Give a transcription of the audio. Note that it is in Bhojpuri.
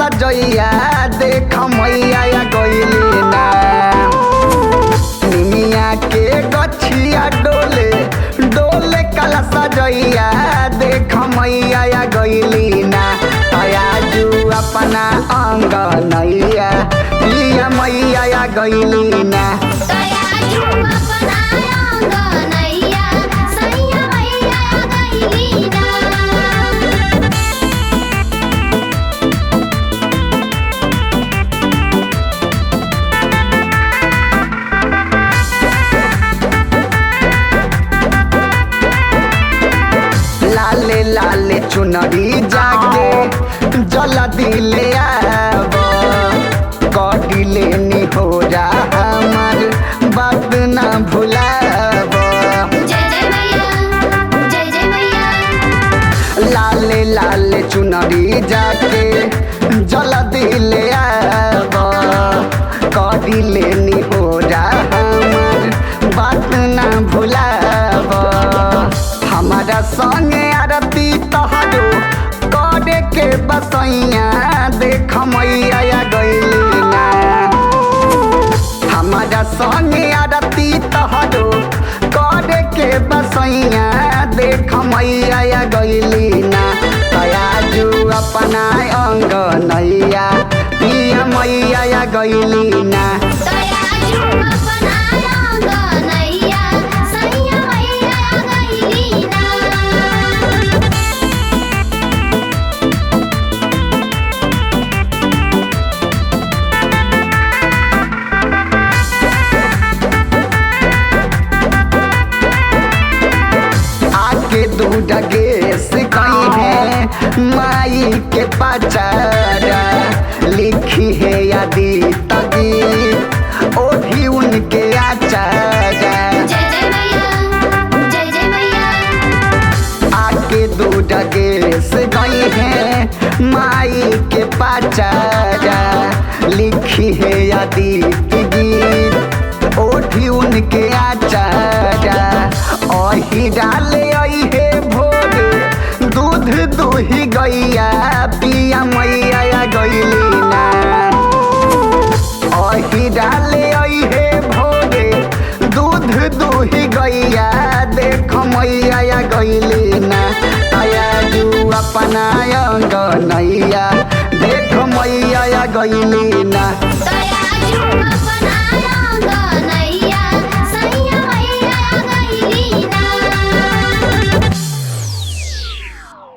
सजैया देख मैया गइली ना। निमिया के गछिया डोले डोले काला सजैया देख मैया गइली ना। तयाजू अपना अंगनैया लिया मैया गइली ना। लाले लाले चुनरी जाके जल्दी ले आब कटिले नी हो जा हमार बात ना भुलाब। लाले लाले चुनरी जाके जल्दी ले आब कटिले नी हो जा हमार बात ना भुलाब। हमारा संगे आरती तोहरो करे के बसैया देख मैया गइली ना। हमारा संगे आरती तोहरो करे के बसैया देख मैया गइली ना। तयाजू अपना अंगनैया पिया मैया गइली ना। दूध गैस कहीं है माई के पचारा लिखी है यदि तगी ओ भी उनके आचारा। आके दूध गैस गई है माई के पचारा लिखी है यदि तगी ओ भी उनके आचारा। ओही डाले है भोरे दूध दूही गैया पिया मैया गइली ना। ओही डाले है भोरे दूध दूही गैया देख मैया गइली ना। तयाजू अपना अंगनैया देख मैया गइली ना।